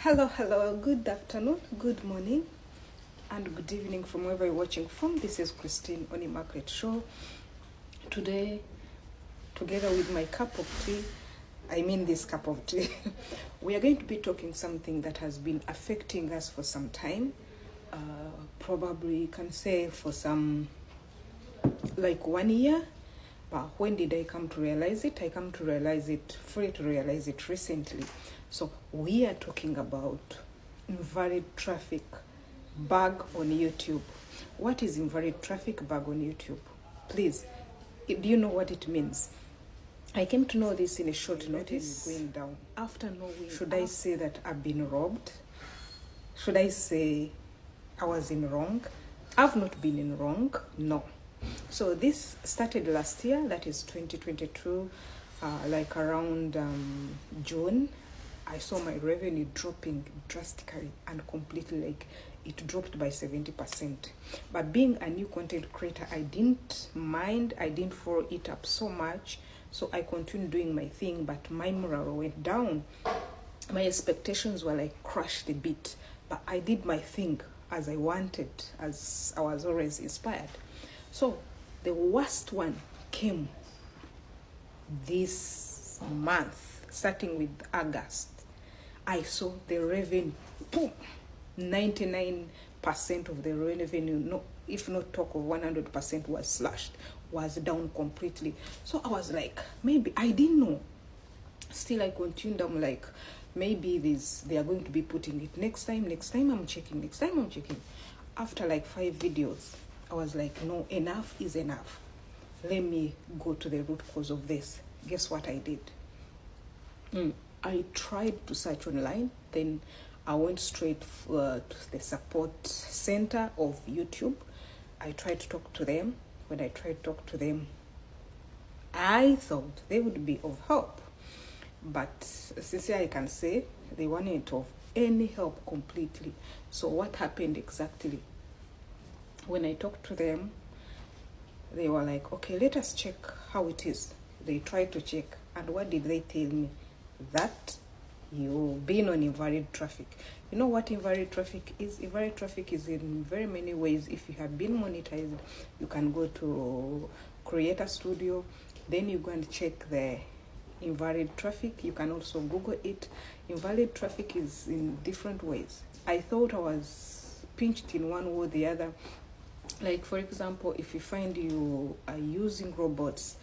Hello, good afternoon, good morning, and good evening from wherever you're watching from. This is Christine on the Market Show. Today, together with my cup of tea, this cup of tea, we are going to be talking something that has been affecting us for some time. Probably you can say for some, like 1 year. But when did I come to realize it? I come to realize it, free to realize it recently. So we are talking about invalid traffic bug on YouTube. What is invalid traffic bug on YouTube? Please, do you know what it means? I came to know this in a short notice. Going down. After knowing, should I say that I've been robbed? Should I say I was in wrong? I've not been in wrong, no. So this started last year, that is 2022, like around June. I saw my revenue dropping drastically and completely, like it dropped by 70%. But being a new content creator, I didn't mind, I didn't follow it up so much. So I continued doing my thing, but my morale went down. My expectations were like crushed a bit, but I did my thing as I wanted, as I was always inspired. So the worst one came this month, starting with August. I saw the revenue, boom, 99% of the revenue, no, if not talk of 100% was slashed, was down completely. So I was like, maybe, I didn't know. Still I continued, I'm like, maybe they are going to be putting it next time I'm checking. After like 5 videos, I was like, no, enough is enough. Let me go to the root cause of this. Guess what I did? I tried to search online. Then I went straight to the support center of YouTube. I tried to talk to them. When I tried to talk to them, I thought they would be of help. But sincerely, I can say they weren't of any help completely. So what happened exactly? When I talked to them, they were like, okay, let us check how it is. They tried to check, and what did they tell me? That you've been on invalid traffic. You know what invalid traffic is? Invalid traffic is in very many ways. If you have been monetized, you can go to Creator Studio, then you go and check the invalid traffic. You can also Google it. Invalid traffic is in different ways. I thought I was pinched in one way or the other. Like, for example, if you find you are using robots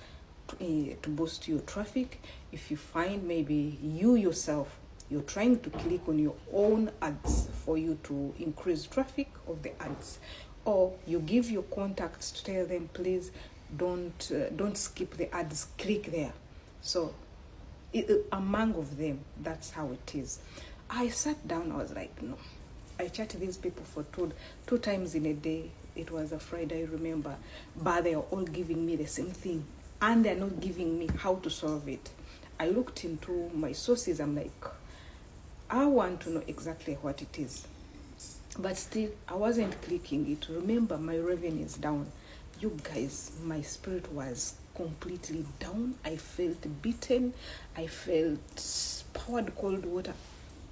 to boost your traffic, if you find maybe you yourself, you're trying to click on your own ads for you to increase traffic of the ads, or you give your contacts to tell them, please don't skip the ads, click there. So among of them, that's how it is. I sat down, I was like, no. I chatted these people for two times in a day. It was a Friday, I remember, but they are all giving me the same thing, and they're not giving me how to solve it. I looked into my sources. I'm like, I want to know exactly what it is, but still I wasn't clicking it. Remember, my revenue is down. You guys, my spirit was completely down. I felt beaten. I felt poured cold water.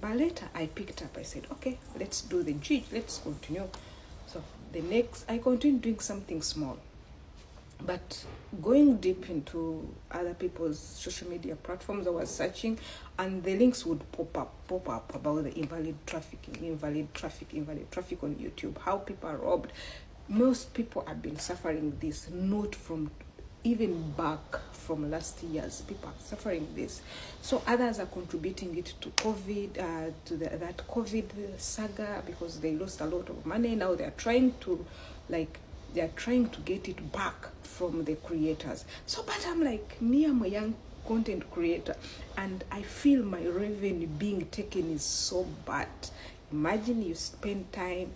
But later I picked up. I said, okay, let's do the jig. Let's continue. So I continued doing something small, but going deep into other people's social media platforms, I was searching, and the links would pop up about the invalid traffic on YouTube, how people are robbed. Most people have been suffering this, not from even back from last years. People are suffering this. So others are contributing it to COVID, that COVID saga, because they lost a lot of money. Now they're trying to get it back from the creators. So, but I'm like, me, I'm a young content creator, and I feel my revenue being taken is so bad. Imagine you spend time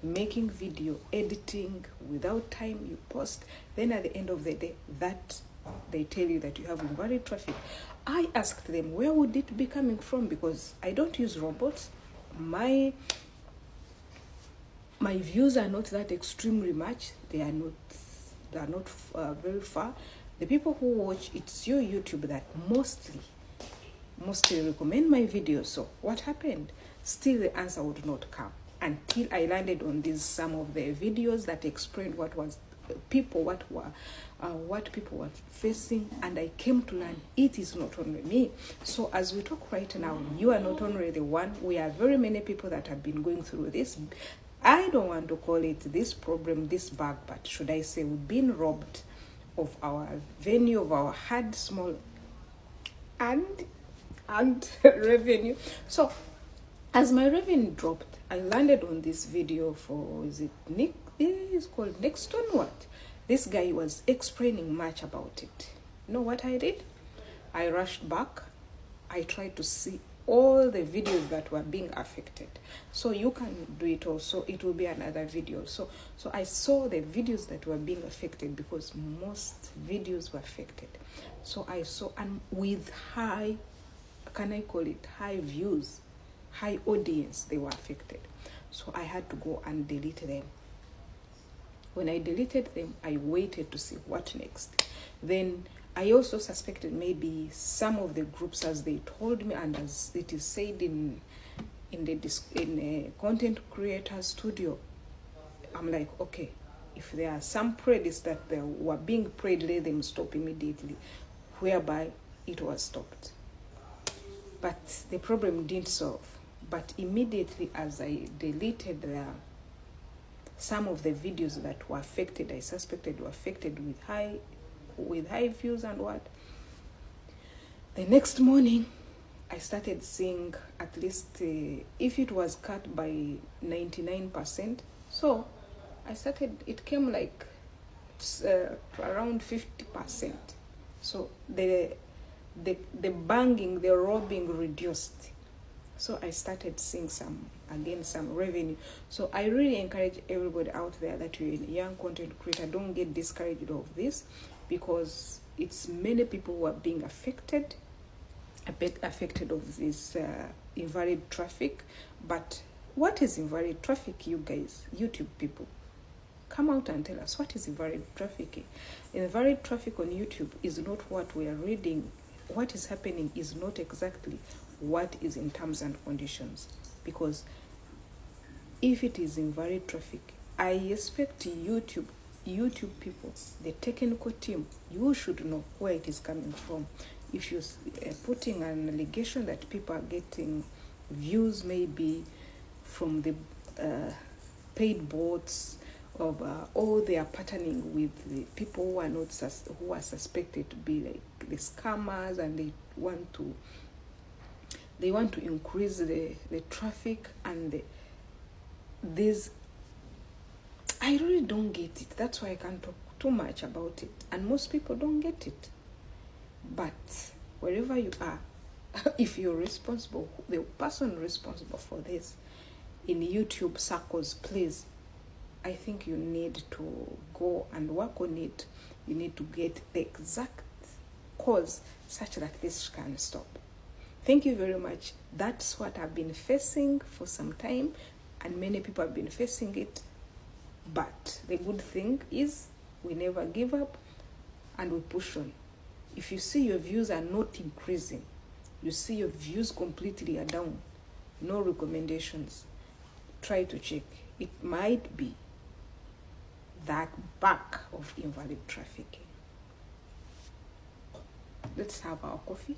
making video, editing, without time you post, then at the end of the day, that they tell you that you have invalid traffic. I asked them, where would it be coming from? Because I don't use robots. My views are not that extremely much. They are not very far. The people who watch, it's your YouTube that mostly recommend my videos. So what happened? Still the answer would not come until I landed on these some of the videos that explained what people were facing, and I came to learn it is not only me. So as we talk right now, you are not only the one. We are very many people that have been going through this. I don't want to call it this problem, this bug, but should I say we've been robbed of our venue, of our hard, small, and revenue. So as my revenue dropped, I landed on this video for, is it Nick? It's called Next on What? This guy was explaining much about it. You know what I did? I rushed back. I tried to see all the videos that were being affected. So you can do it also. It will be another video. So I saw the videos that were being affected, because most videos were affected. So I saw, and with high, can I call it high views, high audience, they were affected. So I had to go and delete them. When I deleted them, I waited to see what next. Then I also suspected maybe some of the groups, as they told me, and as it is said in a content creator studio, I'm like, okay, if there are some playlists that they were being played, let them stop immediately, whereby it was stopped. But the problem didn't solve. But immediately as I deleted some of the videos that were affected, I suspected were affected with high views and what, the next morning I started seeing at least if it was cut by 99%, so I started, it came like around 50%. So the banging, the robbing reduced. So I started seeing some revenue. So I really encourage everybody out there that you're a young content creator, don't get discouraged of this, because it's many people who are being affected of this invalid traffic. But what is invalid traffic, you guys, YouTube people? Come out and tell us, what is invalid traffic? Invalid traffic on YouTube is not what we are reading. What is happening is not exactly what is in terms and conditions, because if it is invalid traffic, I expect YouTube people, the technical team, you should know where it is coming from. If you're putting an allegation that people are getting views maybe from the paid bots, or they are partnering with the people who are not who are suspected to be like the scammers, and they want to increase the traffic, and this, I really don't get it. That's why I can't talk too much about it, and most people don't get it. But wherever you are, if you're responsible, the person responsible for this in YouTube circles, please, I think you need to go and work on it. You need to get the exact cause such that this can stop. Thank you very much. That's what I've been facing for some time, and many people have been facing it. But the good thing is we never give up and we push on. If you see your views are not increasing, you see your views completely are down, no recommendations, try to check. It might be that back of invalid trafficking. Let's have our coffee.